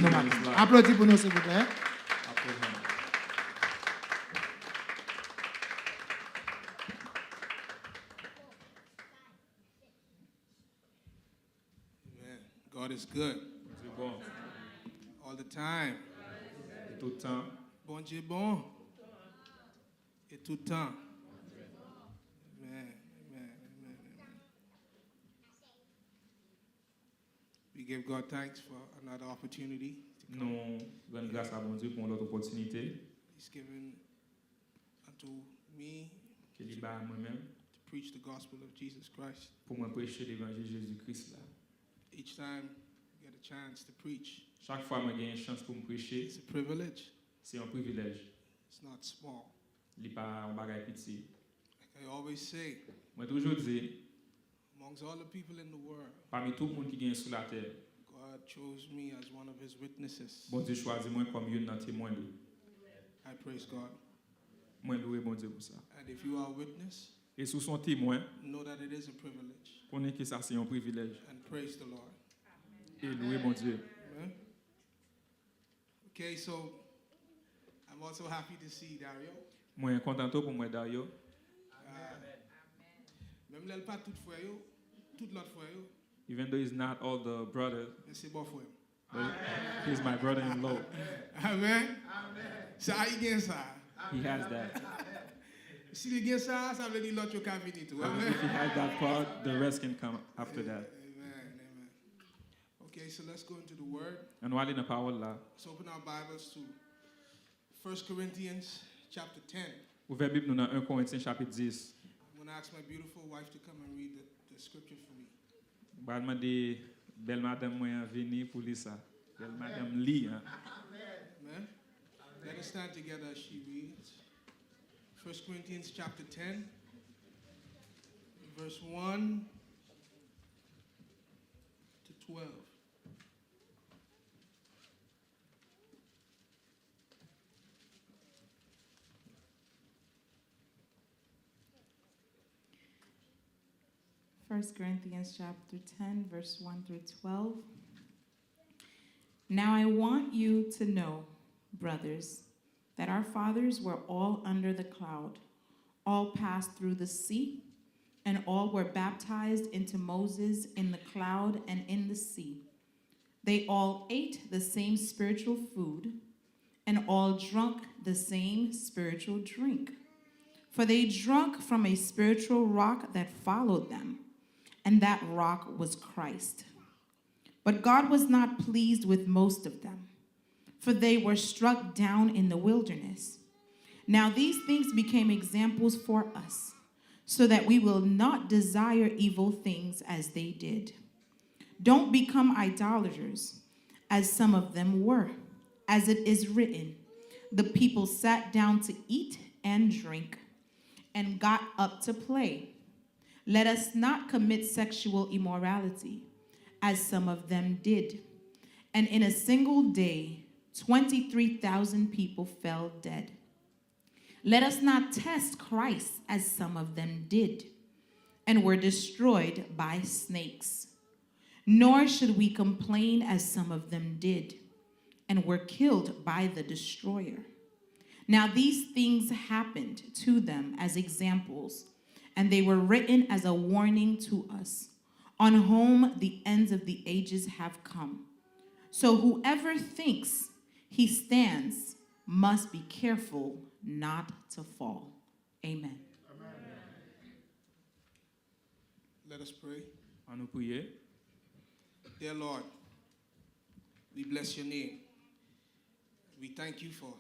nous matin. Applaudis pour nous, s'il vous plaît. God is good. C'est bon. All the time. Et tout le temps. Bondye bon. Et tout le temps. Amen. Amen. Amen. Amen. We give God thanks for another opportunity. Nous rendons grâce à bon Dieu pour l'autre opportunité. He's given unto me Qu'il libère à moi-même to preach the gospel of Jesus Christ. pour moi prêcher l'évangile de Jésus-Christ là. Each time I get a chance to preach, Chaque fois que j'ai une chance pour me prêcher, it's a privilege. c'est un privilège. It's not small. Il n'est pas un bagage petit. Like I always say, Moi toujours dis, amongst all the people in the world, parmi tout le monde qui vient sur la terre, God chose me as one of his witnesses. bon Dieu choisit moi comme un témoin. I praise God. Moi louer bon Dieu pour ça. And if you are a witness, Et sous son témoin, know that it is a privilege. connais que ça c'est un privilège. And praise the Lord. Et louer bon Dieu. Amen. Okay, so I'm also happy to see Dario. Moi content pour moi Dario. Même là, pas tout frère yo, tout l'autre frère yo, Even though he's not all the brothers, mais c'est bon frère. but he's my brother-in-law. Amen. Ça il gagne ça. He has that. Si il gagne ça, ça veut dire l'autre yo ka venir tout. And Amen. if he has that part, the rest can come after that. Amen. Amen. Okay, so let's go into the word. And while in the power là, Let's open our Bibles to 1 Corinthians chapter 10. ouvert Bible nous dans 1 Corinthiens chapitre 10. I'm going to ask my beautiful wife to come and read the scripture for me. Bah demander belle madame moi venir pour lire ça. Belle madame lit hein. Amen. Let us stand together as she reads. 1 Corinthians chapter 10, verse 1 to 12. First Corinthians chapter 10, verse 1 through 12. Now I want you to know, brothers, that our fathers were all under the cloud, all passed through the sea, and all were baptized into Moses in the cloud and in the sea. They all ate the same spiritual food, and all drank the same spiritual drink. For they drank from a spiritual rock that followed them, and that rock was Christ. But God was not pleased with most of them, for they were struck down in the wilderness. Now these things became examples for us, so that we will not desire evil things as they did. Don't become idolaters, as some of them were. As it is written, the people sat down to eat and drink, and got up to play. Let us not commit sexual immorality, as some of them did. And in a single day, 23,000 people fell dead. Let us not test Christ, as some of them did, and were destroyed by snakes. Nor should we complain, as some of them did, and were killed by the destroyer. Now these things happened to them as examples, and they were written as a warning to us, on whom the ends of the ages have come. So whoever thinks he stands must be careful not to fall. Amen. Amen. Let us pray. On nous prier. Dear Lord, we bless your name. We thank you for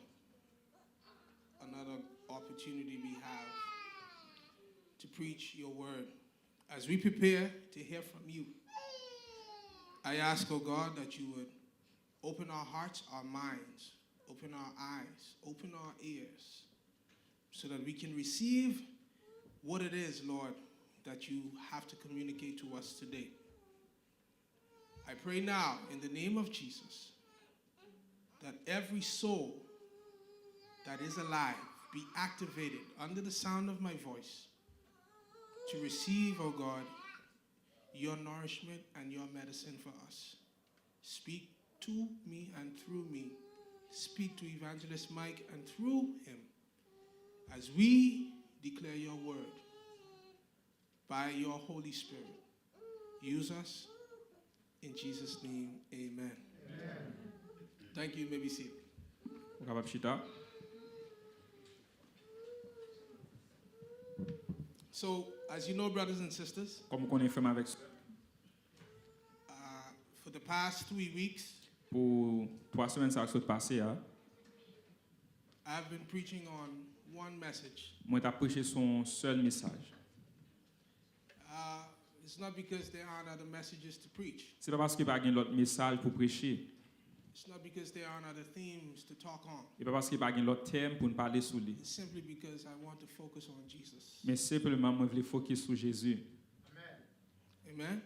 another opportunity we have to preach your word. As we prepare to hear from you, I ask, oh God, that you would open our hearts, our minds, open our eyes, open our ears, so that we can receive what it is, Lord, that you have to communicate to us today. I pray now, in the name of Jesus, that every soul that is alive be activated under the sound of my voice to receive, oh God, your nourishment and your medicine for us. Speak to me and through me. Speak to Evangelist Mike and through him as we declare your word by your Holy Spirit. Use us in Jesus' name, amen. Thank you. You may be seated. Ou capable chita. So, as you know, brothers and sisters, Comme on est fait avec for the past 3 weeks, pour 3 semaines ça s'est passé hein. I've been preaching on one message. Moi t'ai prêché son seul message. It's not because there aren't other messages to preach. C'est pas parce qu'il n'y a pas d'autres messages pour prêcher. It's not because there aren't other themes to talk on. Et pas parce qu'il n'y a pas d'autres thèmes pour nous parler sur lui. It's simply because I want to focus on Jesus. Mais simplement moi je veux focus sur Jésus. Amen.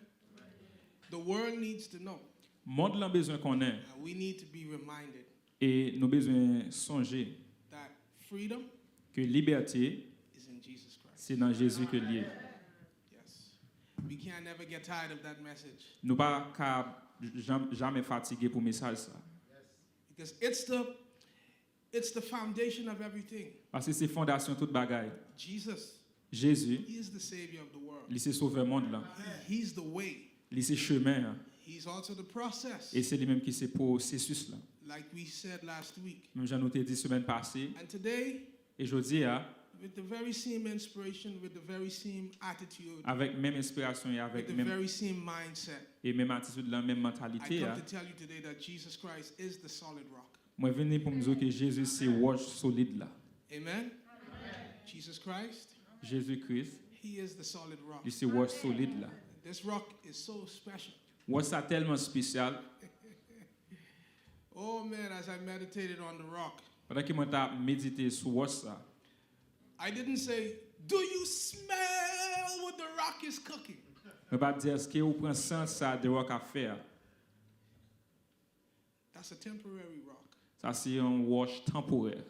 The world needs to know. Monde a besoin qu'on ait We need to be reminded et nous besoin songer that freedom que liberté is in Jesus Christ. c'est dans Jésus que lié. Yes. We can't ever get tired of that message. Nous pas jamais fatigué pour message ça. Because it's the foundation of everything. Parce que c'est fondation toute bagaille. Jesus, Jésus, he is the savior of the world. il c'est sauveur monde là. He's the way. Il c'est chemin He's also the process. et c'est lui même qui c'est processus là. Like we said last week. Même j'en ai dit semaine passée And today, et je dis with the very same inspiration, with the very same attitude, avec même inspiration et with avec the même very same mindset, et même attitude la même I mentalité come to tell you today that Jesus Christ is the solid rock. moi venir pour me dire que Jésus c'est roche solide là. Amen? Jesus Christ, Jésus-Christ, he is the solid rock. il c'est roche solide là. This rock is so special. Roche ça tellement spécial. Oh man, as I meditated on the rock, Pendant que moi t'a médité sur roche ça, I didn't say, do you smell what the rock is cooking? je pas dire est-ce que vous prenez sens ça de roche à faire. That's a temporary rock. Ça c'est un roche temporaire.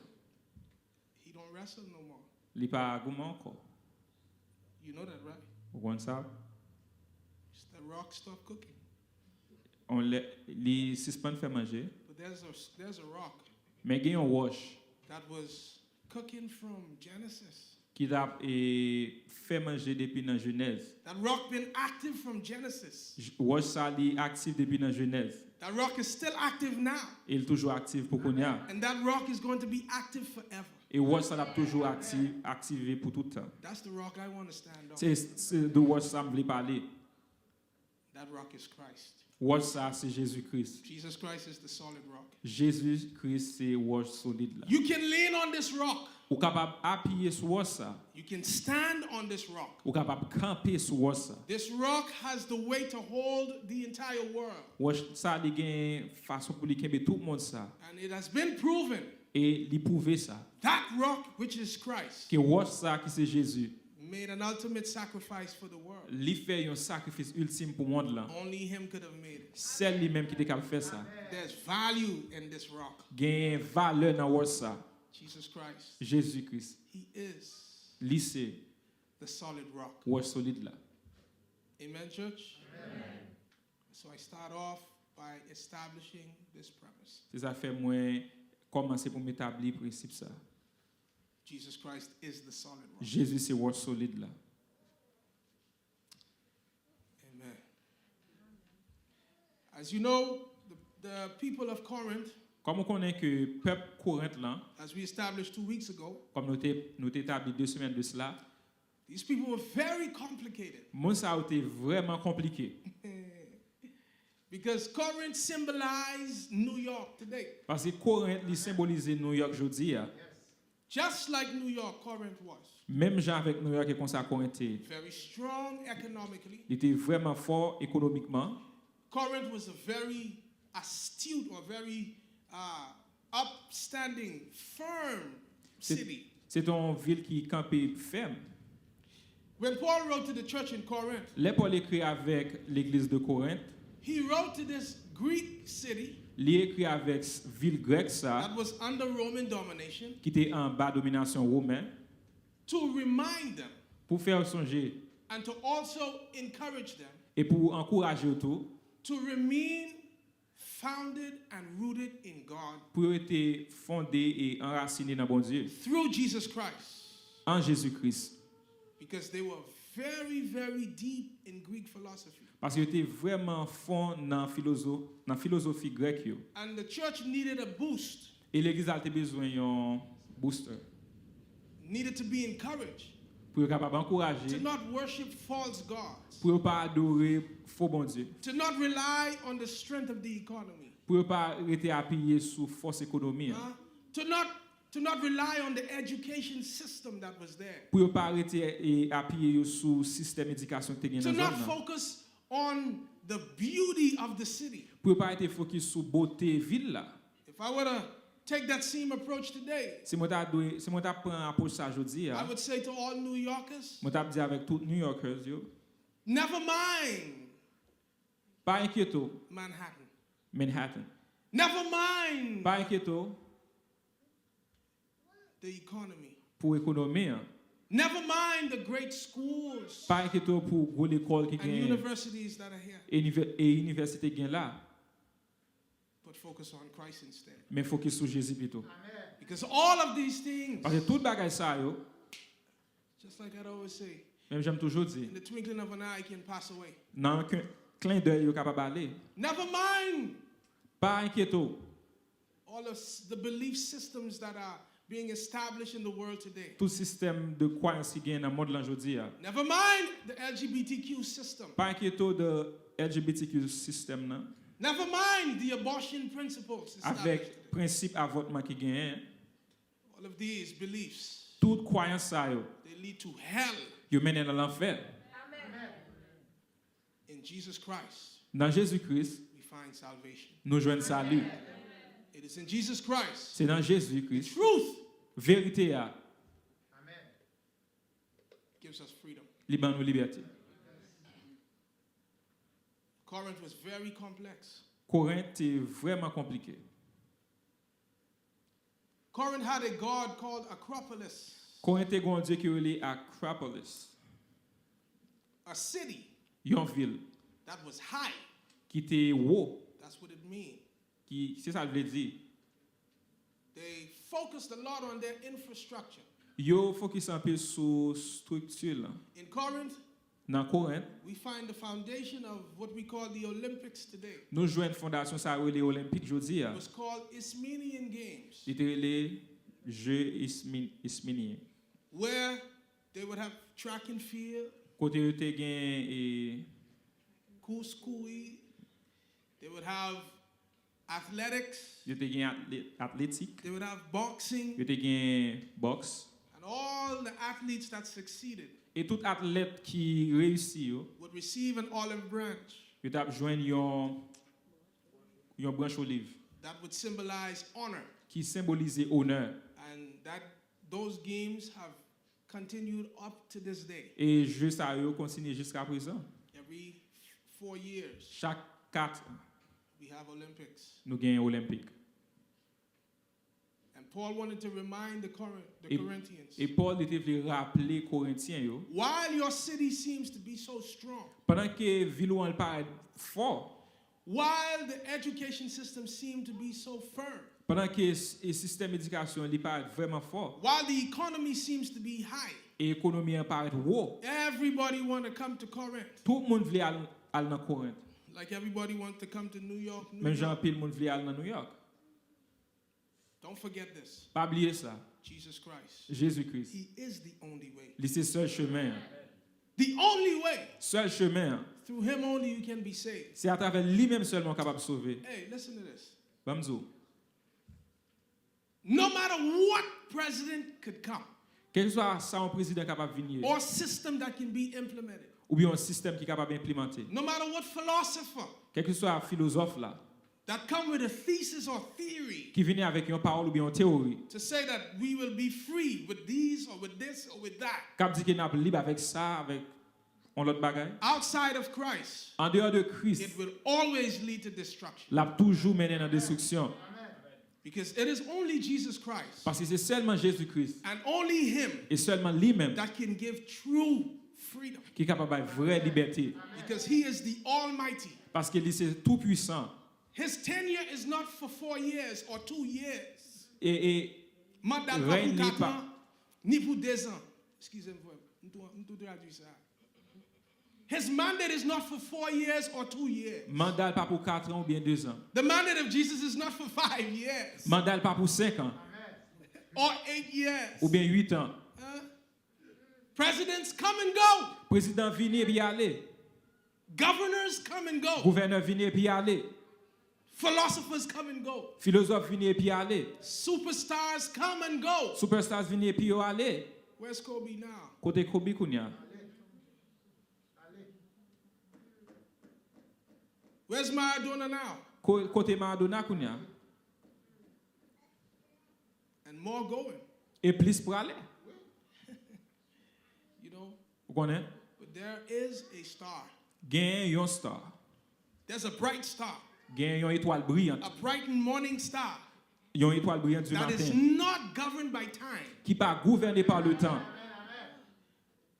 He don't wrestle no more. Il pas argument encore. You know that, right? Vous comprenez ça? It's the rock stop cooking. On les suspend faire manger, But there's a rock mais il y a un roche that was cooking from Genesis. qui a fait manger depuis la Genèse. That rock been active from Genesis. Roche ça est actif depuis la Genèse. That rock is still active now. Il est toujours actif pour qu'on y a. And that rock is going to be active forever. Et roche ça est toujours activé pour tout le temps. That's the rock I want to stand on. C'est de roche ça me voulait parler. That rock is Christ. Roche ça c'est Jésus-Christ. Jesus Christ is the solid rock. Jésus-Christ c'est roche solide là. You can lean on this rock. Ou capable appuyer sur roche ça. You can stand on this rock. Ou capable camper sur roche ça. This rock has the weight to hold the entire world. Roche ça il gagne façon pour lui kembe tout le monde ça. And it has been proven Et il prouver ça. that rock, which is Christ, Que roche ça qui c'est Jésus. made an ultimate sacrifice for the world. Li fait un sacrifice ultime pour le monde là. Only him could have made it. C'est lui-même qui était capable de faire ça. There's value in this rock. Gagne valeur dans roche ça. Jesus Christ, Jésus-Christ. he is Li c'est the solid rock. roche solide là. Amen, church? Amen. So I start off by establishing this premise. C'est ça fait moi commencer pour m'établir principe ça. Jesus Christ is the solid rock. Jésus c'est roche solide là. Amen. As you know, the people of Corinth, Comme on connaît que peuple Corinthe là, as we established 2 weeks ago, comme nous établi 2 semaines de cela, these people were very complicated. mon ça a été vraiment compliqué Because Corinth symbolized New York today. parce que Corinthe il symbolise New York aujourd'hui. Just like New York, Corinth was. Même gens avec New York et comme ça Corinthe, il Very strong economically. était vraiment fort économiquement. Corinth was a very astute or very upstanding, firm city. C'est une ville qui campait ferme. When Paul wrote to the church in Corinth, Les Paul écrit avec l'église de Corinthe, he wrote to this Greek city il écrit avec ville grecque ça that was under Roman domination qui était en bas domination romaine to remind them pour faire songer and to also encourage them et pour encourager autour to remain founded and rooted in God pour être fondé et enraciné dans bon Dieu through Jesus Christ. en Jésus-Christ. Because they were very, very deep in Greek philosophy. Parce qu'il était vraiment fond dans la philosophie grecque. Yo. And the church needed a boost, Et l'église a besoin d'un booster needed to be encouraged pour être capable to d'encourager, not worship false gods, pour ne pas adorer faux bon Dieu, to not rely on the strength of the economy, pour ne pas être appuyé sur force économie, to not rely on the education system that was there, pour ne pas être appuyé sur le système d'éducation qui était to dans not la zone, focus on the beauty of the city. pour ne pas être focus sur la beauté ville là. If I were to take that same approach today, Si moi prends approche ça aujourd'hui, I would say to all New Yorkers, moi t'a dit avec tous New Yorkers yo, never mind pas inquiéto Manhattan. Manhattan, Never mind pas inquiéto the economy. pour économie, Never mind the great schools pas inquiéto pour gros l'école qui and gagne universities that are here. et université gagne là, But focus on Christ instead. mais focus sur Jésus plutôt. Because all of these things, Parce que tout bagage ça yo, just like I always say, même j'aime toujours dire, in the twinkling of an eye can pass away. dans un clin d'œil yo capable aller. Never mind Pas inquiéto, all of the belief systems that are being established in the world today. tout système de croyance qui gagne dans le monde d'aujourd'hui. Never mind the LGBTQ system. Pas inquiéto de LGBTQ système là, Never mind the abortion principles established avec today. principe avortement qui gagne. All of these beliefs, Toute croyance ça yo, they lead to hell. yo mène dans l'enfer. In Jesus Christ, Dans Jésus-Christ, we find salvation. nous joignons salut. It is in Jesus Christ. C'est dans Jésus-Christ, Truth vérité a, gives us freedom. libre nous liberté. Corinth was very complex. Corinthe est vraiment compliqué. Corinth had a god called Acropolis, Corinthe est un Dieu qui est Acropolis, a city une ville that was high. qui était haut, That's what it means. qui c'est ça que veut dire. They focused a lot on their infrastructure. Yo focus un peu sur structure là. In Corinth, Dans Corinthe, we find the foundation of what we call the Olympics today. nous jouons une fondation ça les Olympiques aujourd'hui. It was called Isthmian Games, C'était les Jeux isméniens. where they would have track and field, Côté yo te gen et kuskui. They would have athletics. yo te gen athlétique, They would have boxing, yo te gen boxe. and all the athletes that succeeded Et tout athlète qui réussit yo, would receive an olive branch yo t'a joindre yon branche olive that would symbolize honor. qui symbolise honneur. And those games have continued up to this day. Et jeux ça yo continue jusqu'à présent. Every 4 years, Chaque 4 we have Olympics. nous gagnons olympique. And Paul wanted to remind the Et Corinthians, Paul était venu rappeler Corinthiens yo, while your city seems to be so strong, pendant que ville ou elle paraît fort, while the education system seemed to be so firm, pendant que le système d'éducation il paraît vraiment fort while the economy seems to be high, et l'économie paraît haut, everybody wanted to come to Corinth. tout le monde voulait aller dans Corinthe. Like everybody wants to come to New York. Même Jean pile monde voulait aller dans New York. Don't forget this. Pas oublier ça. Jesus Christ. Jésus-Christ. He is the only way. C'est le seul chemin. The only way. Seul chemin. Through him only you can be saved. C'est à travers lui-même seulement capable de sauver. Hey, listen to this. Bamzo. No matter what president could come Quel que soit ça un président capable de venir or system that can be implemented, ou bien un système qui est capable d'implémenter. no matter what philosopher Quel que soit un philosophe là that come with a thesis or theory qui vient avec une parole ou bien une théorie to say that we will be free with these or with this or with that, cap dit qu'il n'est libre avec ça avec on l'autre bagaille. outside of Christ, En dehors de Christ, it will always lead to destruction. l'a toujours mené dans la destruction. Because it is only Jesus Christ Parce que c'est seulement Jésus-Christ and only him et seulement lui-même that can give true freedom. qui est capable de vraie liberté. Because he is the Almighty. Parce que lui c'est tout puissant. His tenure is not for 4 years or 2 years. Et Mandat pas règne pour n'est 4 pas- ans, ni pour 2 ans. Excusez-moi, je traduis ça. His mandate is not for 4 years or 2 years. mandat pas pour 4 ans ou bien 2 ans. The mandate of Jesus is not for 5 years Mandat pas pour 5 ans or 8 years. ou bien 8 ans. Presidents come and go. Président vient et puis aller. Governors come and go. Gouverneur vient et puis aller. Philosophers come and go. Philosophe vient et puis aller. Superstars come and go. Superstars vient et puis aller. Where's Kobe now? Côté Kobe kounya. Where's Maradona now? Côté Maradona kounya. And more going. Et plus pour aller. You know, Vous connaissez? but there is a star. Gagne yon star. There's a bright star. Gagne yon étoile brillante. A bright and morning star Yon étoile brillante du that is matin. not governed by time. Qui pas gouverné par le temps.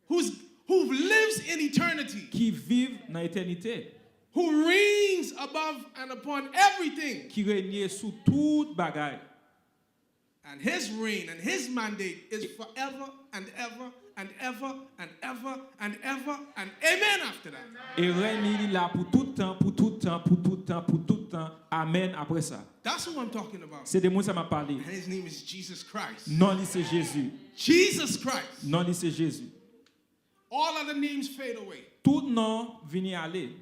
Who lives in eternity. Qui vive dans l'éternité. Who reigns above and upon everything. Qui règne sous toute bagaille. And his reign and his mandate is forever and ever and ever and ever and ever and amen after that. Et règne il là pour tout temps, pour tout temps, pour tout temps, pour tout temps. Amen après ça. That's who I'm talking about. C'est de moi ça m'a parlé. And his name is Jesus Christ. Non, lui c'est Jésus. Jesus Christ. Non, lui c'est Jésus. All other names fade away. Tout nom vient aller.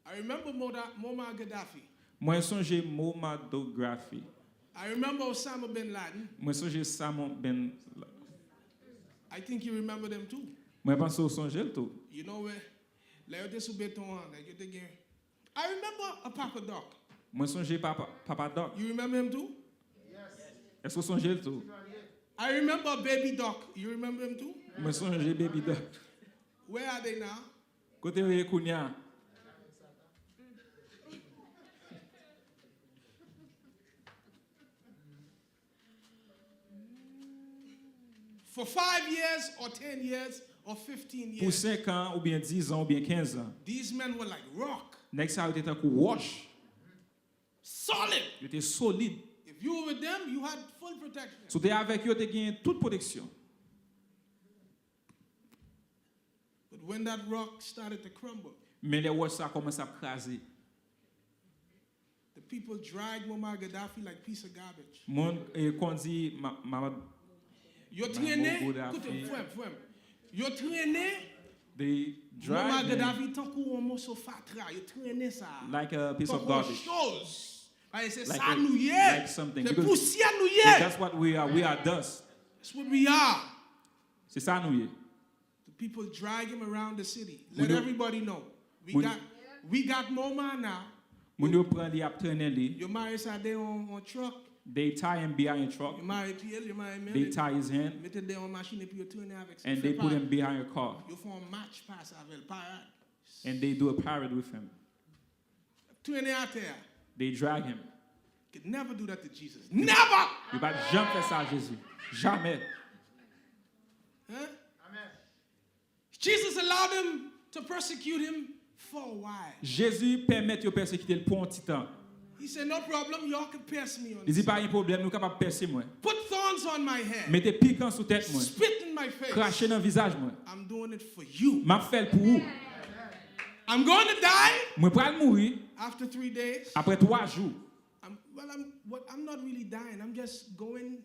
I remember Muammar Gaddafi. Moi songe Momadographie. I remember Osama bin Laden. Moi songe Samon Ben. I think you remember them too. Moi pense au songe le tout. You know where? Like this will be like you again. I remember a Papa Doc. Moi songe Papa Doc. You remember him too? Est-ce que songe le tout? I remember a Baby Doc. You remember him too? Moi songe Baby Doc. Where are they now? Côté où kounya. For 5 years or 10 years or 15 Pour years, 5 ans ou bien 10 ans ou bien 15 ans. these men were like rock. Next ça était un coup wash. Solid. Il était solide. If you were with them, you had full protection. Si tu es avec eux, tu gagné toute protection. But when that rock started to crumble, Mais les roches ça commence à craser. the people dragged Muammar Gaddafi like piece of garbage. Mon qu'on dit Yo traîné, Gaddafi. écoutez, frère. Yo traîné, they Muammar drag him Gaddafi tant qu'on morceau fatra, yo traîné ça. like a piece Tant of qu'on garbage. chose. C'est Like ça a- nous y like est. something. C'est Because- poussière nous y Because est. that's what we are. We are dust. That's what we are. C'est ça nous y est. The people drag him around the city. We Let do- everybody know. we- We got Muammar now. Moun yo prend li ap traîner li. You marry ça there on truck. They tie him behind a truck. You marry TL, you marry They Mel. tie his hand Mettez there en machine et puis you tourne avec ça. and they put him behind a car You font un match pass avec parade. and they do a parade with him. Tourne à terre. They drag him. You could never do that to Jesus. Never! Il va jamais faire ça à Jésus. Jamais. Huh? Jesus allowed them to persecute him for a while. Jésus permet de persécuter pour un petit temps. He said, no problem, y'all can pierce me on Il dit this. pas un problème, nous capables de percer moi. Put thorns on my head. Mettez piquant sous tête moi. Spit in my face. Crachez dans le visage moi. I'm doing it for you. M'a fait pour vous. I'm going to die Moi pral mourir after 3 days. après 3 jours. I'm not really dying. I'm just going.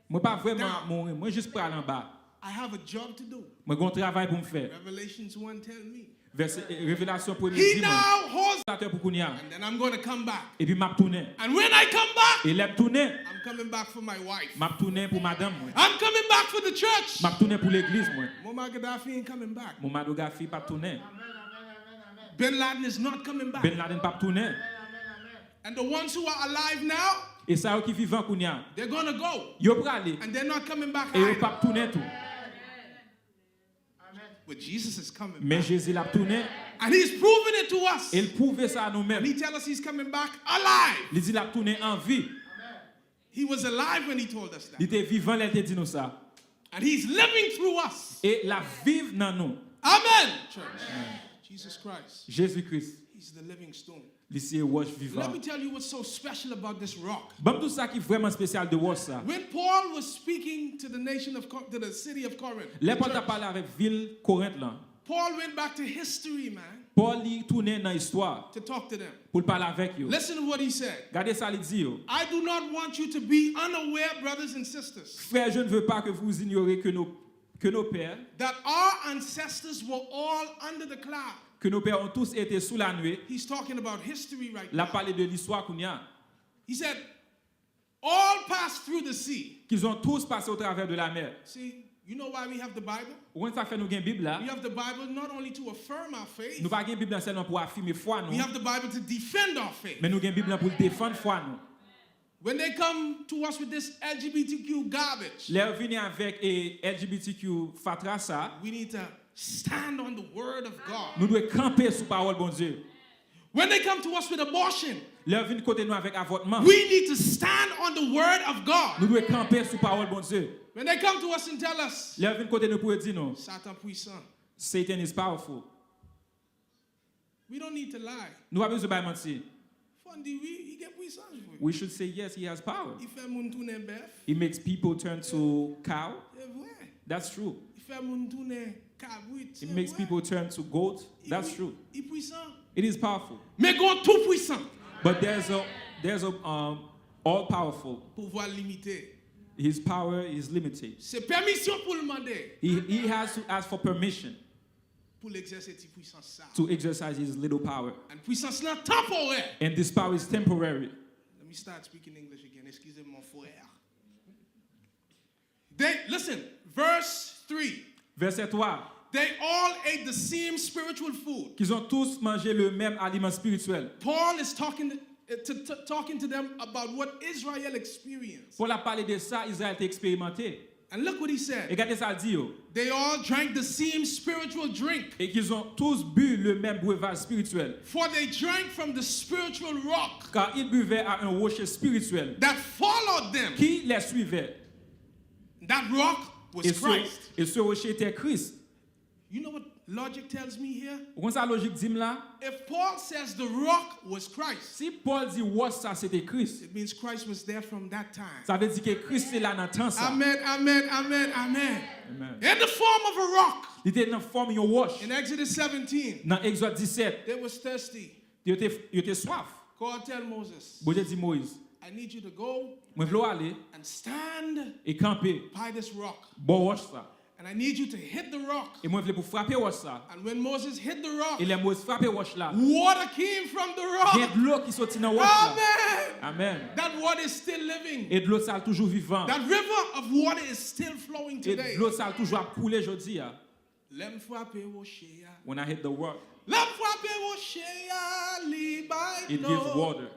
Moi pas vraiment mourir, moi juste pral en bas. I have a job to do. Moi j'ai un travail pour me faire. Revelations 1 tell me. Verset Révélation 1er He dit now holds, moi pour kounya. and then I'm going to come back. Et puis m'a tourner. And when I come back, Et l'aime tourner, I'm coming back for my wife. m'a tourner pour madame moi. I'm coming back for the church. M'a tourner pour l'église moi. Muammar Gaddafi ain't coming back. Mon madographie pas tourner. Bin Laden is not coming back. Ben Laden pas tourner. And the ones who are alive now, Et ça qui vivant kounya. they're going to go. Yo pralé And they're not coming back et yo either. pas tourner tout. But Jesus is coming Mais back. Jésus l'a tourné, And he's proven it to us. il prouve ça à And nous-mêmes. he tells us he's coming back alive. Il dit l'a tourné en vie. He was alive when he told us Il that. était vivant, il était dit nous ça. And he's living through us. Et la vive dans nous. Amen, church. Jesus Christ. Jésus-Christ, He's the living stone. Lycée roche vivant. Let me tell you what's so special about this rock. Bon tout ça qui est vraiment spécial de roche ça. When Paul was speaking to the nation of to the city of Corinth, Les Paul t'a parlé avec ville Corinthe là. Paul went back to history, man, Paul y tourné dans l'histoire to talk to them. pour parler avec eux. Listen to what he said. Regardez ça il dit yo. I do not want you to be unaware, brothers and sisters, Frères, je ne veux pas que vous ignorez que nos pères, that our ancestors were all under the cloud. que nos pères ont tous été sous la nuée. He's talking about history right La now. parler de l'histoire qu'on y a. He said, all passed through the sea. Qu'ils ont tous passé au travers de la mer. See, you know why we have the Bible? Où ça fait nous gain Bible là? We have the Bible not only to affirm our faith, Nous pas gain Bible seulement pour affirmer foi we nous, have the Bible to defend our faith. mais nous gain Bible pour défendre foi nous. When they come to us with this LGBTQ garbage, Les venir avec LGBTQ fatra ça, we need to stand on the word of God. nous devons camper sous parole bon Dieu. When they come to us with abortion, Les venir côté nous avec avortement, we need to stand on the word of nous God. devons camper sous parole bon Dieu. When they come to us and tell us, Les venir côté nous pour dire non, Satan puissant, Satan is powerful. we don't need to lie. Nous pas besoin de mentir. Fondi, il get puissant. We should say yes, he has power. Il fait moun tourner bœuf. He makes people turn to cow. C'est vrai. That's true. Il fait moun tourner cabrit. It makes people turn to goat. That's true. Il puissant. It is powerful. Mais God tout puissant. But there's a all powerful. Pouvoir limité. His power is limited. C'est permission pour le demander. He has to ask for permission Pour l'exercer cette puissance ça. to exercise his little power. And puissance là temporaire. And this power is temporary. Let me start speaking English again. Excusez mon frère. Listen, verse 3. Verset 3. They all ate the same spiritual food. Qu'ils ont tous mangé le même aliment spirituel. Paul is talking to them about what Israel experienced. Pour la parler de ça, Israël a expérimenté. And look what he Et said. regardez ça, il dit. They all drank the same spiritual drink. Et qu'ils ont tous bu le même breuvage spirituel. For they drank from the spiritual rock Car ils buvaient à un rocher spirituel that followed them. qui les suivait. That rock was Christ. Et ce rocher était Christ. You know what logic tells me here? Vous comprenez ça, la logique dit là? If Paul says the rock was Christ, Si Paul dit roche ça c'était Christ, it means Christ was there from that time. ça veut dire que Christ est là dans le temps ça. Amen, amen, amen, amen. Amen. In the form of a rock. Il était dans la forme de roche. In Exodus 17, Dans Exode 17, they was thirsty. il était soif. God tell Moses, Bon Dieu dit Moïse, I need you to go moi je veux aller and stand et camper by this rock. bon roche ça. And I need you to hit the rock. Et moi je veux pour frapper roche ça. And when Moses hit the rock, Et les Moïse frappé roche là. water came from the Il y a rock. de l'eau qui sortit dans roche là. Amen. Amen. That water is still living. Et de l'eau ça toujours vivant. That river of water is still flowing Et today. de l'eau ça toujours couler aujourd'hui. Lem frappe rocher. When I hit the rock, Lem frappe rocher li bay it no. gives water.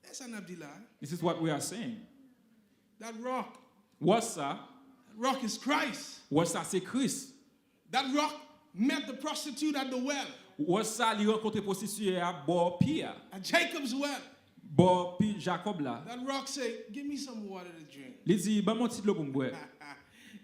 Yes, and Abdullah. This is what we are saying. That rock. What's that? That rock is Christ. What's that? C'est Christ. That rock met the prostitute at the well. What's that? Il rencontre prostituée à bord Pierre. At Jacob's well. Bord Pierre Jacob là. That rock say, give me some water to drink. Il dit, bah mon petit l'eau pour me boire.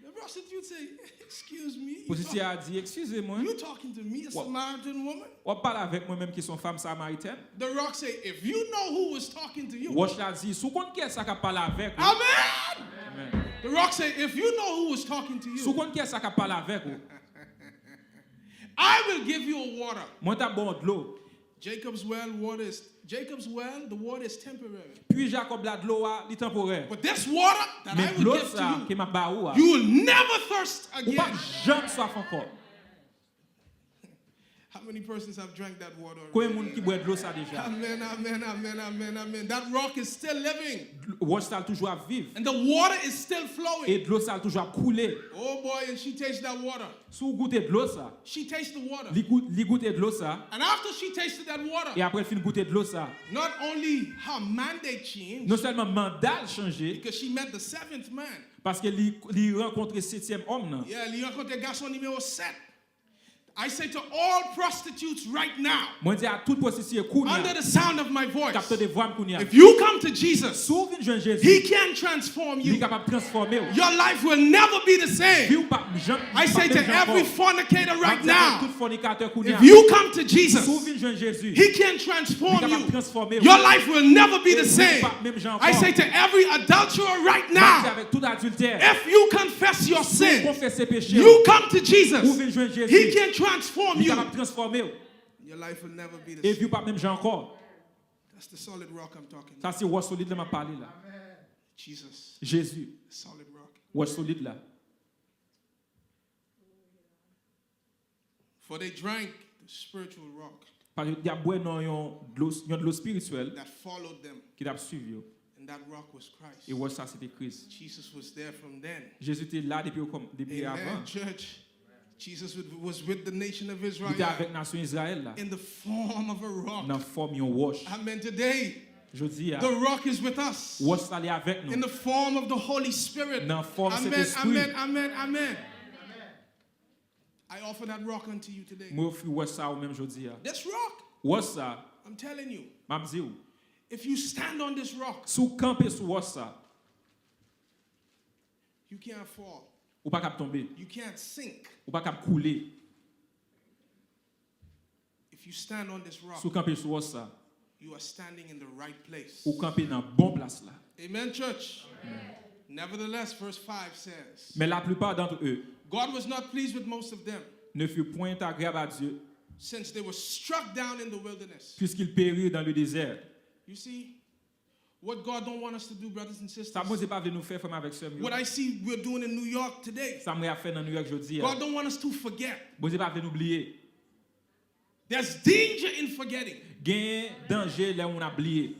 The prostitute say, excuse me. Prostituée a dit, excusez-moi. You talking to me, a What? Samaritan woman? On parle avec moi-même qui sont femmes samaritaines. The rock say, if you know who was talking to you. Wash la dit, sous compte qui est ça qui parle avec vous? Amen. Amen. The rock say, if you know who was talking to Sous you, compte qui est ça qui parle avec vous? I will give you a water. Moi t'as bon de l'eau. Jacob's well, the water is temporary. Puis Jacob là de l'eau est temporaire. But this water that Mais I will l'eau give ça to qui m'a baou, you, you will never thirst ou pas again. jamais soif encore. How many persons have drank that water Combien de already? monde qui boit de l'eau ça déjà? Amen, amen, amen, amen, amen. That rock is still living. Wash ça toujours à vivre. And the water is still flowing. Et de l'eau ça toujours à couler. Oh boy, and she tastes that water. Sous goûter de l'eau ça, She tastes the water. li goûter de l'eau ça, And after she tasted that water, et après fin goûter de l'eau ça. not only her mandate changed, Non seulement mandat changé, because she met the seventh man. parce que li rencontre septième homme nan. Yeah, il rencontre garçon numéro 7. I say to all prostitutes right now, Moi dis à toute prostituée under kounya, the sound of my voice, capte de voix kounya. if you come to Jesus, Sou vin joindre Jésus, he can transform il est you. capable de transformer ou. Your life will never be the Vie same. ou pas Jean. I say to every fornicator right Tout now, fornicateur kounya. if you come to Jesus, Sou vin joindre Jésus, he can il est transform capable de you. transformer ou. Your life will never be the Et same. pas même Jean I encore. say to every adulterer right Baptisé now, avec tout adultère. if you confess your sin, Confesse ses péchés. you come to Ou Jesus, vin joindre Jésus. he can transform Il est you. capable de transformer ou. Your life will never be the Et same. vie ou pas même Jean encore. That's the solid rock I'm talking Ça about. c'est roi solide là m'a parlé là. Jesus, Jésus, solid rock. roi solide là. For they drank the spiritual rock Parce que y a boire dans yon de l'eau spirituelle that followed them, qui t'a suivi yo. and that rock was Christ. Et roi ça c'était Christ. Jesus was there from then. Jésus était là depuis Amen, avant. church. Jesus was with the nation of Il Israel était avec la nation Israël là. in the form of a rock. Dans forme yon roche. Amen. Today, Je dis the rock is with us roche ça est avec in nous. the form of the Holy Spirit. Dans forme cet Amen, esprit. amen, amen, amen. I offer that rock unto you today. Moi offre roche ça ou même je dis. This rock, Roche ça, I'm telling you, m'a dit ou. if you stand on this rock, Sous camper sous roche ça, you can't fall. ou pas cap tomber, You can't sink. ou pas cap couler. If you stand on this rock, Sous camper sous roche ça, you are standing in the right place. ou camper dans bon place là. Amen, church. Nevertheless, verse 5 says, Mais la plupart d'entre eux God was not pleased with most of them, ne furent point agréables à Dieu, since they were struck down in the wilderness. puisqu'ils périrent dans le désert. You see, what God don't want us to do, brothers and sisters, Ça moi c'est pas venu nous faire faire avec ce what I see we're doing in New York today, Ça m'a fait dans New York jeudi. God don't want us to forget. Bon c'est pas venu oublier. There's danger in forgetting. Gain danger là on a oublié.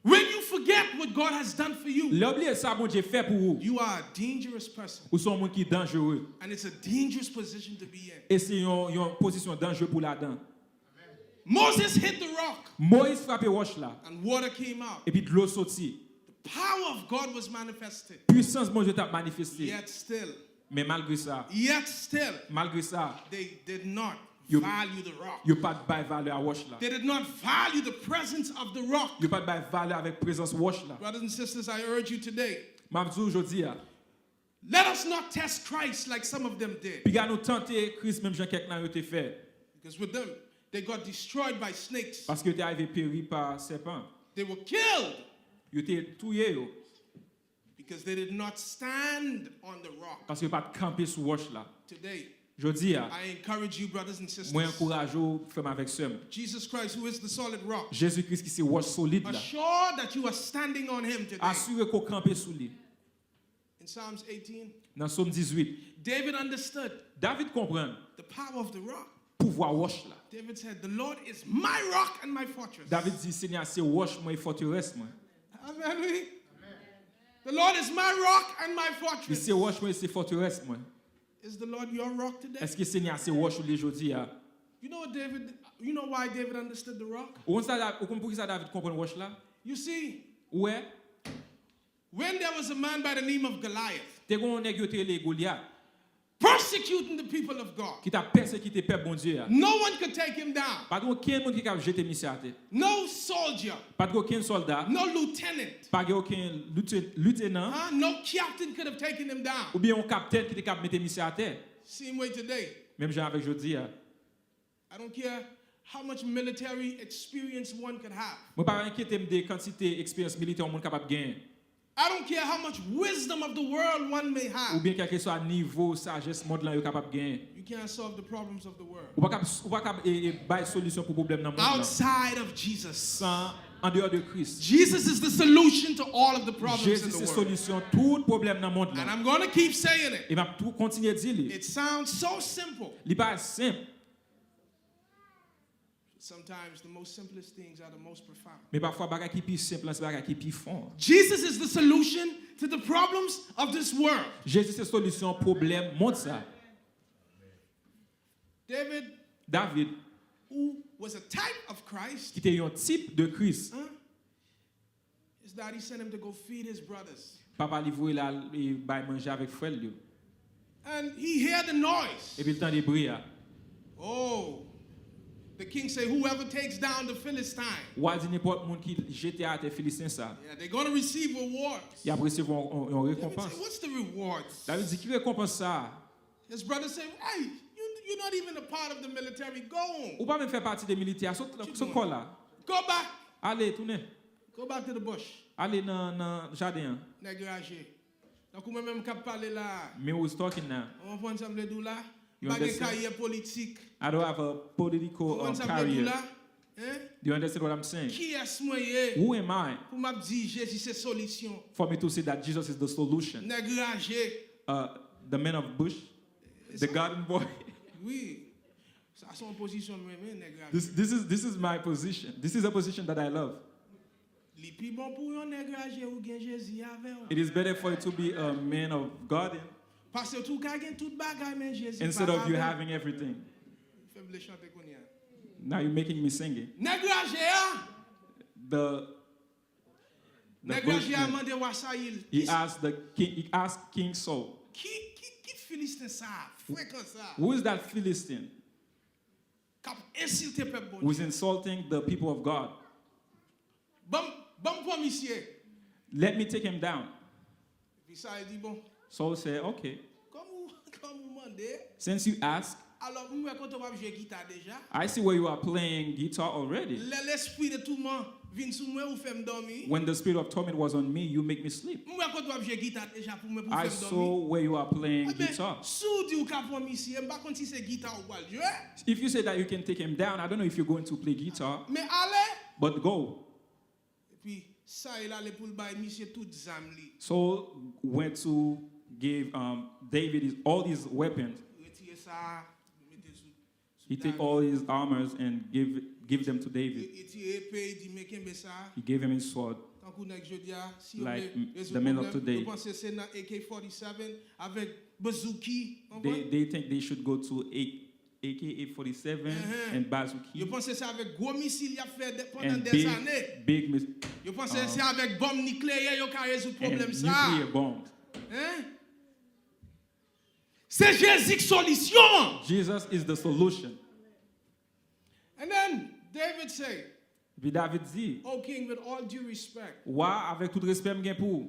When you forget what God has done for you, L'oublier ça bon Dieu fait pour vous. you are a dangerous person, Ou sont monde qui dangereux. and it's a dangerous position to be in. Et c'est une position dangereuse pour là-dedans. Moses hit the rock, Moïse frappé roche là and water came out. et puis de l'eau sortit. The power of God was manifested. Puissance bon Dieu t'a manifesté. Yet still, Mais malgré ça, they did not You- value the rock. il n'y a pas de bail valeur à roche là. They did not value the presence of the rock. Il n'y a pas de bail valeur avec présence roche là. Brothers and sisters, I urge you today, M'a dit aujourd'hui, let us not test Christ like some of them did. puis nous tenter Christ même Jean quelqu'un a été fait Because with them, they got destroyed by snakes. parce que tu es arrivé péri par serpent. They were killed Il était tué yo, because they did not stand on the rock. parce que pas de camper sous roche là. Today, Je dis I encourage you, brothers and moi sisters, encourage vous faire avec ça. Jesus Christ, who is the solid rock, Jésus-Christ qui c'est roche solide là. assure that you are standing on him today. Assurez qu'on campe sous lui. In Psalms 18, Dans Somme 18, David understood David comprend the power of the rock. pouvoir roche là. David said, "The Lord is my rock and my fortress." David dit Seigneur c'est roche moi et forteresse moi. Amen. The Lord is my rock and my Il fortress. c'est roche moi et c'est forteresse moi. Is the Lord your rock today? Est-ce que Seigneur c'est roche les aujourd'hui a? You know what David? You know why David understood the rock? On ça on comprend ça David comprend roche là? You see, Ouais. when there was a man by the name of Goliath T'es gon nèg yo te les Goliath persecuting the people of God, qui t'a persécuté peuple bon Dieu. no one could take him down. Pas aucun monde qui a jeté mission à terre. No soldier, Pas aucun soldat, no lieutenant, pas aucun lieutenant no captain could have taken him down. ou bien un capitaine qui t'a mettre mission à terre. Same way today. Même genre avec jodi a. I don't care how much military experience one could have. Moi pas inquiéter me de quantité expérience militaire monde capable gagner. I don't care how much wisdom of the world one may Ou have. bien quel que soit niveau sagesse monde là yo capable gagner. You can't solve the problems of the world Ou pas capable bailler solution pour problème dans monde là. outside of Jesus. Sans en dehors de Christ. Jesus is the solution to all of the problems in Jésus the c'est world. solution tout problème dans monde And là. I'm going to keep saying it. Et va tout continuer dire It sounds so simple. li pas simple, Sometimes the most simplest things are the most profound. mais parfois bagay qui plus simple, c'est bagay qui plus fond. Jesus is the solution to the problems of this world. Jésus c'est solution problème monde ça. David Who was a type of Christ, qui était un type de Christ. his daddy sent him to go feed his brothers. Papa li voye la et bay manger avec frère lui. And he heard the noise. Et puis le temps des bruits. Oh, the king said, whoever takes down the Philistine, Ou a dit n'importe monde qui jette à terre Philistin ça. yeah, they're going to receive rewards. Il a reçu une David récompense. said, what's the rewards? David dit qui récompense ça? His brother said, hey, you're not even a part of the military. Go home. Ou pas même faire partie des militaires. Saute quoi là? Go back. Allez, tournez. Go back to the bush. Allez dans le jardin. Négagé. Donc, on même qu'à parler là. Me was talking now. On va ensemble d'où là. You Pas de understand? carrière politique. I don't have a political On va ensemble d'où career. là. Hein? Do you understand what I'm saying? Qui est-ce moyen Who am I pour m'a dire Jésus c'est solution? for me to say that Jesus is the solution? Négagé. The man of bush, the garden boy. Oui. Ça son position même négagé. This is my position. This is a position that I love. Li pi bon pour yon négagé ou gen Jésus avec. It is better for you to be a man of God Parce que tout ka gen tout bagay men Jésus. instead of you having everything. Faible chanter qu'on y a. Now you're making me sing it. Négagé a. The Négagé a bushman, mandé Wasaïl. he asked King Saul, Qui Philistin ça? Fréquent ça. who is that Philistine Kap insulté peuple bon. who is insulting the people of God? Bon pour monsieur. Let me take him down. Puis ça il dit bon. Saul said, okay, Comme vous mandez. since you ask, Alors moi quand on va jouer guitare déjà. I see where you are playing guitar already. L'esprit de tout monde vient sur moi ou fait me dormir. When the spirit of torment was on me, you make me sleep. Moi quand on va jouer guitare déjà pour me I faire dormir. saw where you are playing Eh ben, guitar. sous dit ou ka pour monsieur, pas quand si c'est guitare ou pas jouer. If you say that you can take him down, I don't know if you're going to play guitar, Mais allez. but go. Et puis ça il allait pour le bail monsieur tout zamli. Saul went to give David all his weapons. Retirer ça, mettez sous. He take all his armors and give them to David. Retirer épée, il dit mais qu'est-ce ça? He gave him his sword. Tant qu'on a que si Like on veut the men of today. Vous pensez c'est dans AK-47 avec bazooki? They think they should go to AK-47 and Je bazooki pense que c'est avec gros missiles il a fait pendant and des années. big Je pense que c'est avec bombe nucléaire il a résoudre le problème and ça. nuclear bombs. Hein? C'est Jésus solution. Jesus is the solution. And then David say, Puis David dit, "O king, with all due respect, wa avec tout respect m'gen pour.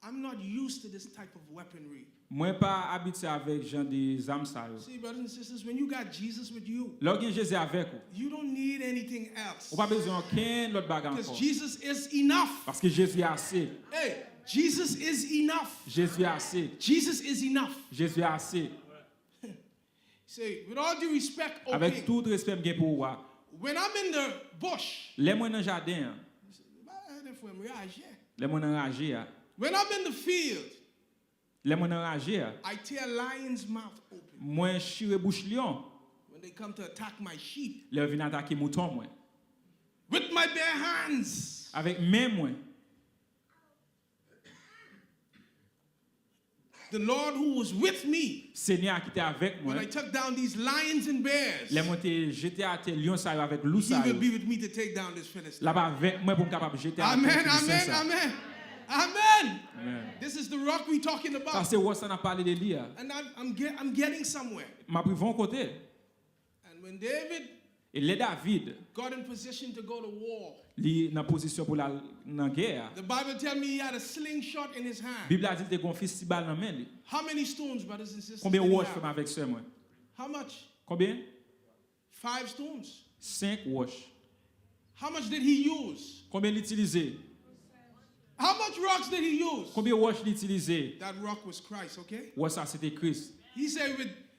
I'm not used to this type of weaponry." Moi pas habitué avec gens des armes ça yo. See, brothers and sisters, when you got Jesus with you, Lò gen Jésus avec ou, you don't need anything else. ou pas besoin aucun l'autre bagage Because encore. Jesus is enough. Parce que Jésus est assez. Hey, Jesus is enough. Jésus est assez. Jesus is enough. Jésus est assez. Say, with all due respect, O Avec king, tout respect m'gen pour wa. when I'm in the bush, Les moi dans jardin, les moi enragé, when I'm in the field, les moi enragé, I tear lion's mouth open moi chire bouche lion, when they come to attack my sheep les vinn attaquer mouton moi. with my bare hands. Avec main moi. The Lord who was with me Seigneur qui était avec moi. when I took down these lions and bears, Les moi te jeté à terre lion ça yo avec loup he ça will yo. be with me to take down this Philistine. Là-bas avec moi pour capable jeter à Amen, terre amen, ça. amen, amen. Amen. This is the rock we're talking Ça about. c'est où ça n'a parlé de lui. And I'm getting somewhere. M'a pris von côté. And when David Et les David, got in position to go to war, li dans position pour la dans guerre. the Bible tells me he had a slingshot in his hand. Bible a dit te gon festival dans main li. How many stones, brothers and sisters? Combien did he wash have? fait avec sœur moi? How much? Combien? 5 stones. 5 wash. How much did he use? Combien l'utiliser? How much rocks did he use? Combien wash l'utiliser? That rock was Christ, okay? Ouais ça c'était Christ.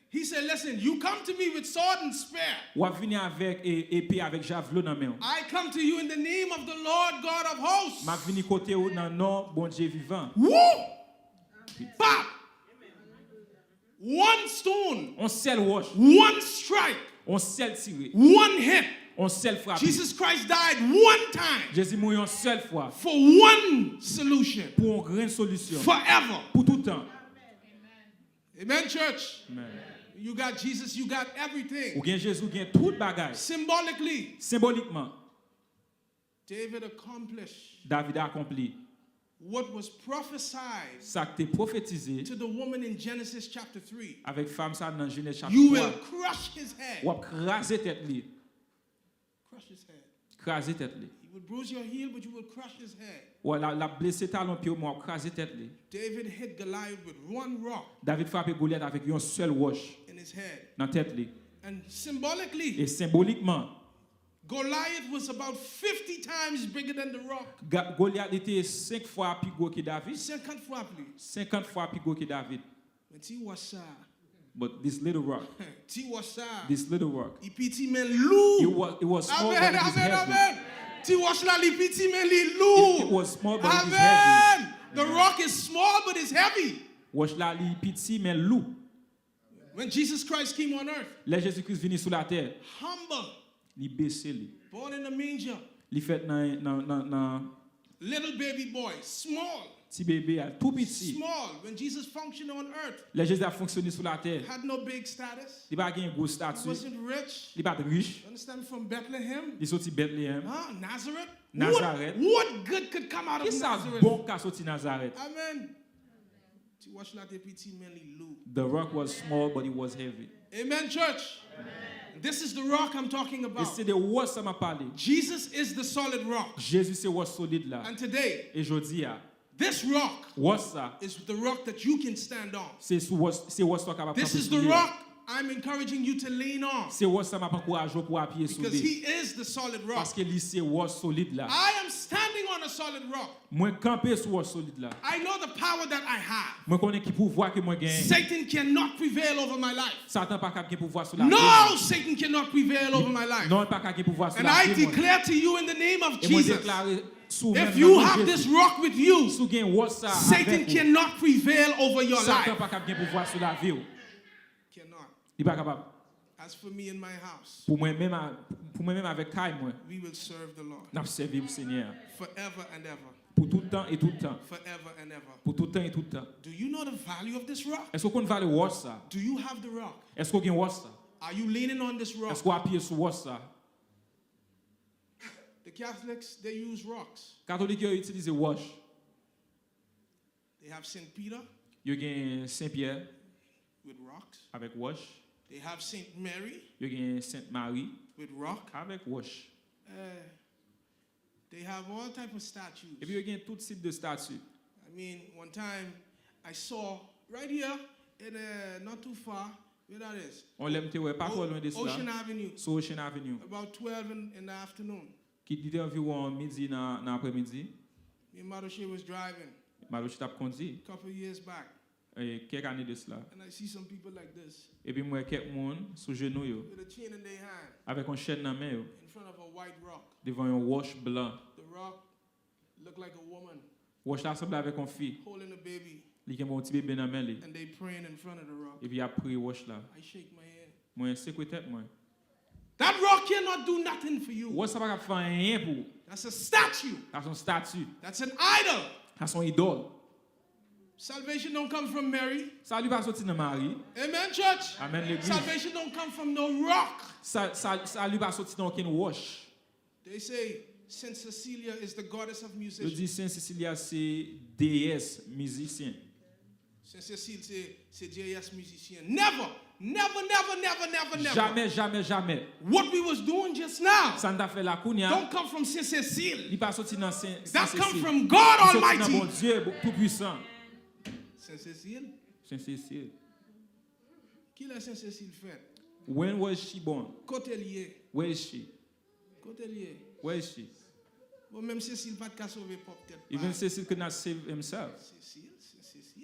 He said, listen, you come to me with sword and spear. Ou venir avec épée avec javelot dans main. I come to you in the name of the Lord God of hosts. M'a vini côté ou dans nom bon Dieu vivant. Woo! Bam! One stone, On seul wash, one strike, on seul tiré, one hit. on seul frappé. Jesus Christ died one time Jésus mourit une seule fois for one solution pour une grande solution. forever. Pour tout temps. Amen, church. Amen. You got Jesus, you got everything. Ou gen Jésus gen tout bagay. Symbolically, Symboliquement, David accomplished David a accompli what was prophesied Ça qui était prophétisé to the woman in Genesis chapter 3. avec femme ça dans Genèse chapitre You 3. will crush his head. Ou craser tête li. Crush his head. Craser tête li. You would bruise your heel, but you will crush his head. Ou la blessé talon pied ou craser tête li. David hit Goliath with one rock David frappé Goliath avec un seul roche in his head. dans tête li. And symbolically, Et symboliquement, Goliath was about 50 times bigger than the rock. Goliath était 5 fois plus gros que David. 50 fois plus. 50 fois plus gros que David. Mais ti wasa. But this little rock, Ti wasa. this little rock, Ipiti men lou. it was small but Amen, it was amen, heavy. amen. Ti wash la li piti men li lou. It was small but it was heavy. Amen. The rock is small but it's heavy. Wash la li petit mais loup. When Jesus Christ came on earth, Là Jésus-Christ venu sur la terre, humble, li baissé li. born in a manger, Li fait nan little baby boy, small, petit bébé tout petit. small. When Jesus functioned on earth, Là Jésus a fonctionné sur la terre. had no big status, Il pas gain gros he statut. wasn't rich. Il pas riche. You understand, from Bethlehem, Il sorti Bethléem. Nazareth. Nazareth. What good could come out of Qui ça Nazareth? bon qu'a sorti Nazareth? Amen. Tu watch la petit men li lou. The rock was small but it was heavy. Amen, church. This is the rock I'm talking Et about. c'est de roche ça m'a parlé. Jesus is the solid rock. Jésus c'est roche solide là. And today, Et jodi a this rock roche ça is the rock that you can stand on. c'est roche ça capable. This is the rock I'm encouraging you to lean on. C'est roche ça m'a encouragé pour appuyer sur Because lui. he is the solid rock. Parce que lui c'est roche solide là. I am standing on a solid rock. Moi camper sur roche solide là. I know the power that I have. Moi connais qui pouvoir que moi gagne. Satan cannot prevail over my life. Satan pas capable pouvoir sur la vie. No, Satan cannot prevail over my life. Non pas capable pouvoir sur And la I vie. declare to you in the name of Et moi Jesus, déclarer sous if you have this rock with you, sous gain roche ça. Satan cannot prevail over your Satan life. pas capable pouvoir sur la vie. Cannot. Il pas capable. As for me and my house, Pour moi même avec Kai moi, we will serve the Lord n'a servi le Seigneur forever and ever. pour tout temps et tout temps. Forever and ever. Pour tout temps et tout temps. Do you know the value of this rock? Est-ce qu'on va le roche ça? Do you have the rock? Est-ce qu'on gagne roche ça? Are you leaning on this rock? Est-ce qu'on appuie sur roche ça? The Catholics, they use rocks. Catholique yo utilise roche. They have St. Peter Yo gagne Saint-Pierre with rocks. avec roche. They have St. Mary Yo gagne Sainte-Marie with rock. avec roche. They have all type of statues. Et puis yo gagne tout type de statue. I mean, one time I saw right here in not too far, where that is, On l'aime te ouais pas trop loin de Ocean cela. Avenue, Sur Ocean Avenue. about 12 in the afternoon. Qui dit environ midi dans après-midi. Me and Madoshe was driving Malouche t'a conduit a couple of years back, quelques années de cela. and I see some people like this Et puis moi quelques monde sous genou yo with a chain in their hand avec un chaîne dans main yo in front of a white rock. devant un roche blanc. The rock looked like a woman Roche là semble avec une fille. holding a baby, Li gen un petit bébé dans main li. and they praying in front of the rock. Et puis a pris roche là. I shake my head. Moi secouer tête moi. That rock cannot do nothing for you. Roche ça pas faire rien pour. That's a statue. À son statue, That's an idol. à son idole. Salvation don't come from Mary. Ça lui pas sorti dans Marie. Amen, church. Amen l'église. Salvation don't come from no rock. Ça lui pas sorti dans aucune roche. They say Saint Cecilia is the goddess of Je musicians. dis Saint Cecilia c'est déesse musicien. Saint Cécile, c'est JS musicien. Never, never, never, never, never, never. Jamais, jamais, jamais. What we was doing just now Ça n'a fait la kounia. don't come from Saint Cécile. Il pas sorti dans Saint That Cécile. come from God Il sorti dans Almighty. bon Dieu tout puissant. Saint Cécile? Saint Cécile. Qui l'a Saint Cécile fait? When was she born? Cotelier. Where is she? Cotelier. Where is she? Bon, même Cécile pas de cas sauver pop tête. Even Cecile could not save himself. Cécile, Saint Cécile.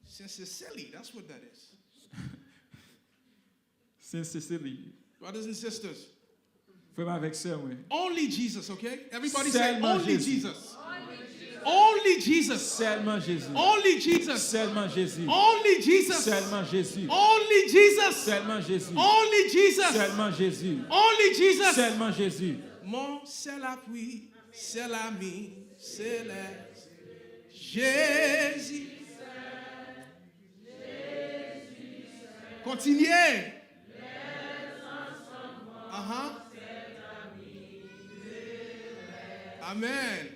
Saint Cécile, that's what that is. Saint Cécile. Brothers and sisters, Frère avec sœur, oui. only Jesus, okay? Everybody say Seulement only Jésus. Jesus. Only Jesus. Seulement Jésus. Only Jesus. Seulement Jésus. Only Jesus. Seulement Jésus. Only Jesus. Seulement Jésus. Only Jesus. Seulement Jésus. Only Jesus. Seulement Jésus. Mon c'est l'appui, c'est l'ami, c'est le Jésus. Continuez. Amen.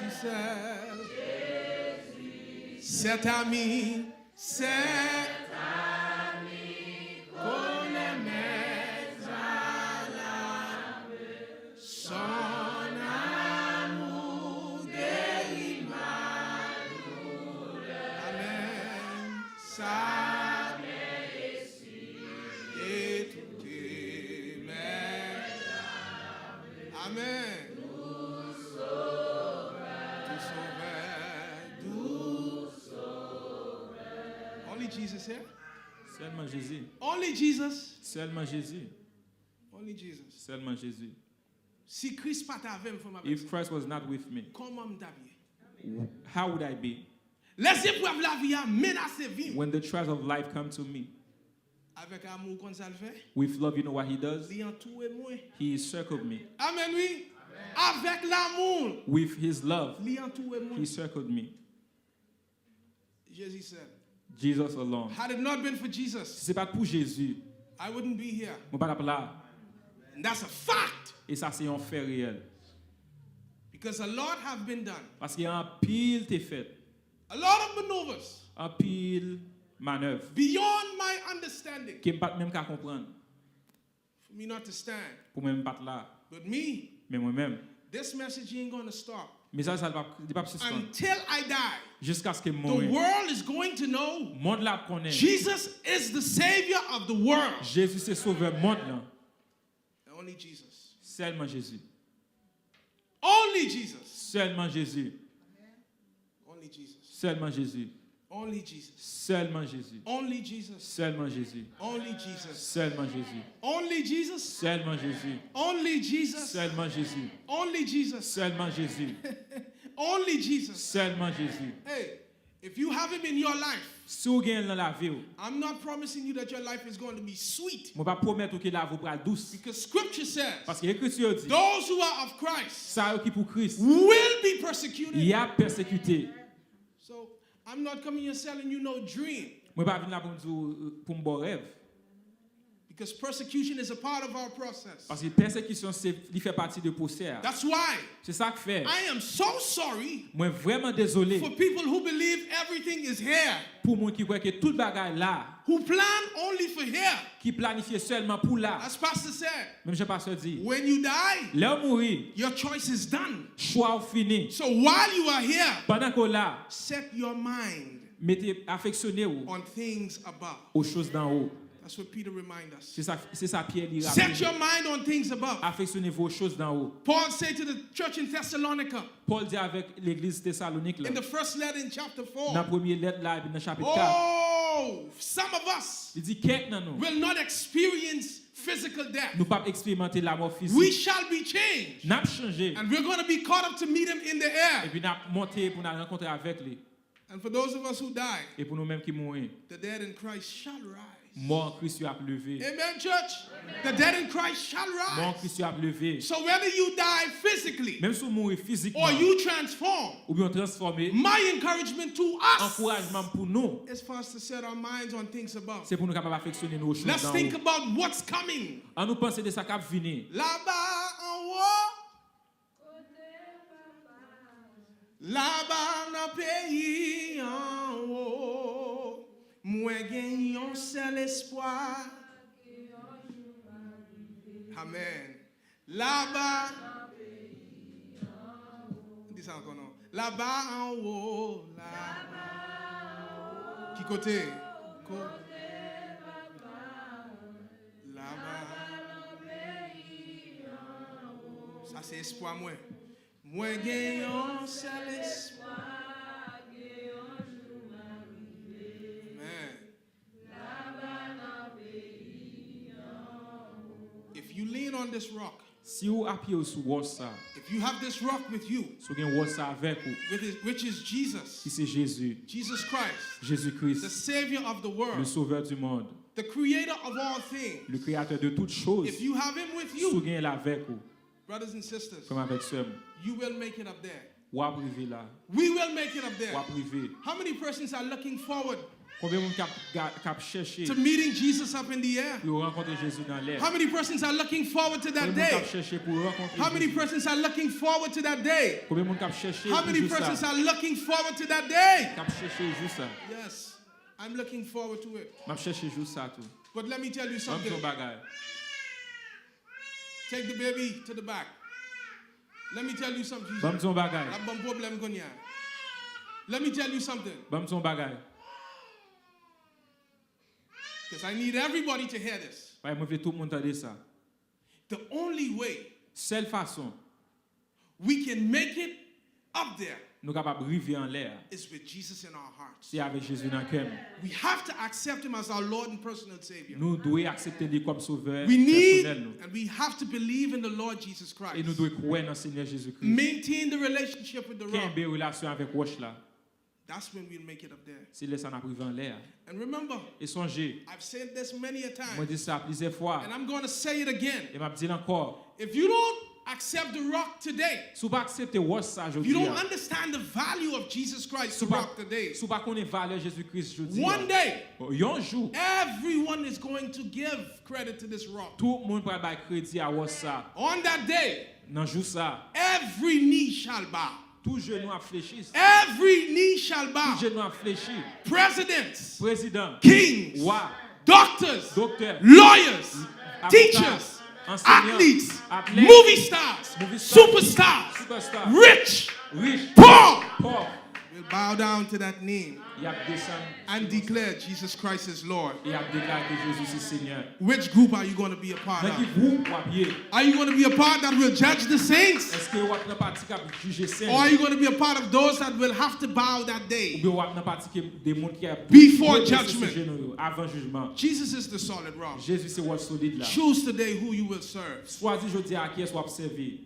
Jésus seul. Cet ami, qu'on aimait à l'âme, son amour guérit ma douleur. Amen. Sa et tout est Amen. Only Jesus here? Seulement Jésus. Only Jesus? Seulement Jésus. Only Jesus. Seulement Jésus. Si Christ pas avec moi, If Christ was not with me, comment m'habiller? how would I be? Les épreuves la vie a menacé vie. When the trials of life come to me, Avec amour qu'on ça le fait? with love, you know what he does? Li entoure moi. He circled me. Amen, oui. Avec l'amour. With his love, Li entoure moi. he circled me. Jesus said, Jesus alone. had it not been for Jesus, Si c'est pas pour Jésus, I wouldn't be here. moi pas là. And that's a fact. Et ça c'est un fait réel. Because a lot have been done. Parce qu'il y a un pile t'est fait, A lot of maneuvers un pile manœuvre beyond my understanding qui me pas même qu'à comprendre. for me not to stand. Pour même pas là, But me, mais moi-même. this message ain't going to stop Mais ça va pas suspendre until I die. jusqu'à ce que The mourir. world is going to know Monde là connaît. Jesus is the Savior of the world. Jésus c'est sauveur monde là. Only Jesus. Seulement Jésus. Only Jesus. Seulement Jésus. Only Jesus. Seulement Jésus. Only Jesus. Seulement Jésus. Only Jesus. Seulement Jésus. Only Jesus. Seulement Jésus. Only Jesus. Seulement Jésus. Only Jesus. Seulement Jésus. Only Jesus. Seulement Jésus. Only Jesus. Seulement Jésus. Hey, if you have him in your life, Si vous gagnez dans la vie, I'm not promising you that your life is going to be sweet. je ne vais pas promettre que la vie sera douce. Because scripture says, Parce que l'Écriture dit, those who are of Christ ça qui pour Christ, will be persecuted. il y a persécuté. So I'm not coming here selling you no dream. Je ne vais pas venir là pour me bon rêve. Because persecution is a part of our process. Parce que persécution, il fait partie du procès. That's why C'est ça que fait. I am so sorry Moi vraiment désolé for people who believe everything is here, pour moi qui croit que tout bagaille là, who plan only for here. qui planifie seulement pour là. As Pastor said, Même je pasteur dit, when you die, l'heure mourir, your choice is done. choix fini. So while you are here, Pendant qu'on là, set your mind mettez affectionnez vous on things above. aux choses d'en haut. That's what Peter reminds us. C'est ça Pierre dit. Set your mind on things above. Affectionnez-vous aux choses d'en haut. Paul said to the church in Thessalonica Paul dit avec l'église Thessalonique là, in the first letter in chapter dans la 4, première lettre là, dans le chapitre 4, oh, some of us il dit quelques dans nous, will not experience physical death. nous pas expérimenter la mort We physique. shall be changed. N'a pas changé And we're going to be caught up to meet him in the et air. puis n'a monté pour nous rencontrer avec lui. And for those of us who die, Et pour nous-mêmes qui mourons, the dead in Christ shall rise. mort en Christ a levé. Amen, church? The dead in Christ shall Mort en rise. Christ a levé. So whether you die physically Même si vous mourrez physiquement or you transform, ou bien transformé, my encouragement to us encouragement pour nous, is for us to set our minds on things above. c'est pour nous capables d'affectionner nos choses Let's d'en think haut. about what's coming. En nous penser de ça qui va venir. Là-bas en haut, là-bas dans le pays en haut, moi gagne un seul espoir. Amen. Là-bas, dis ça encore non. Là-bas en haut, là-bas. Qui côté? Là-bas. Ça c'est espoir moi. Moi gagne un seul espoir. Amen. If you lean on this rock, Si vous appuyez sur word ça, if you have this rock with you, si vous avez word ça avec vous, which is qui Jesus, c'est Jésus, Jesus Christ, the Jésus-Christ, Savior of the le world, sauveur du monde, the Creator of all things, le créateur de toutes choses, if you have Him with si vous you, avez avec vous, brothers and sisters, comme avec sœur, you will make it up there. ou à privé là, We will make it up ou there. à privé. How many persons are looking forward Combien de monde cap chercher to meeting Jesus up in the air? pour rencontrer Jésus dans l'air? How many persons are looking forward to that Combien de monde cap day? chercher pour rencontrer How many Jésus? persons are looking forward to that day? Combien de monde cap chercher How pour many juste persons ça? are looking forward to that day? Cap chercher juste ça. Yes, I'm looking forward to it. M'a chercher juste ça tout. But let me tell you Même something. son bagage. Take the baby to the back. Let me tell you something. Même son bagage. La bon problème qu'on y a. Let me tell you something. Même son bagage. Because I need everybody to hear this. Ouais, moi veux tout le monde entendre ça. The only way Seule façon we can make it up there nous capables river en l'air, is with Jesus in our hearts. c'est avec Jésus dans le cœur. We have to accept him as our Lord and personal Savior. Nous devons accepter lui comme sauveur We need personnel nous. and we have to believe in the Lord Jesus Et Christ. nous devons croire dans le Seigneur Jésus-Christ. Maintain the relationship with the Quelle rock. belle relation avec Roche là. That's when we'll make it up there. C'est là ça n'a privé en l'air. And remember, Et songez, I've said this many a moi time, dis ça plusieurs fois and I'm going to say it again. et m'a dit encore, If you don't accept the rock today, si vous pas accepter Roche ça if aujourd'hui, you don't understand the value of Jesus Christ, the rock today, si vous pas connaître valeur Jésus-Christ aujourd'hui, one day, un jour everyone is going to give credit to this rock. tout le monde va donner crédit à Roche ça. On that day, Dans jour ça, every knee shall bow. tout genou a fléchi. Every knee shall bow. Tout genou a fléchi. Presidents, Président, kings, roi, doctors, docteur, lawyers, avocat, teachers, enseignant, athletes, athlète, movie stars, movie stars, superstars, superstar, rich, riche, poor, pauvre. will bow down to that name Il a descendu and declare Jesus Christ is Lord. et a déclaré que Jésus c'est Seigneur. Which group are you going to be a part Dans qui of? groupe ou pied? Are you going to be a part that will judge the saints? Est-ce que vous êtes dans partie qui a jugé saint? Or are you going to be a part of those that will have to bow that Ou day? bien vous êtes dans partie des gens qui a Before jugé judgment. sur genou avant jugement? Jesus is the solid rock. Jésus c'est votre solide là. Choose today who you will serve. Choisis aujourd'hui à qui est-ce que vous observez.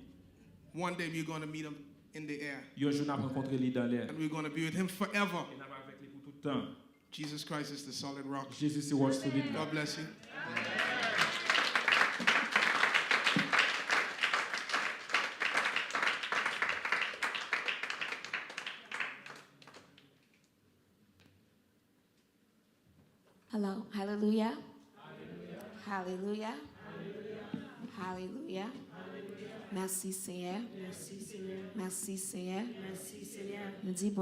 One day we're going to meet him in the air. Un jour nous avons rencontré lui dans l'air. And we're going to be with him forever. Et nous avons avec lui pour tout le temps. Jesus Christ is the solid rock. Jésus c'est votre solide là. God bless you. Hello. Hallelujah. Hallelujah. Hallelujah. Merci Seigneur. Merci Seigneur. Merci Seigneur. Merci Seigneur. Nous disons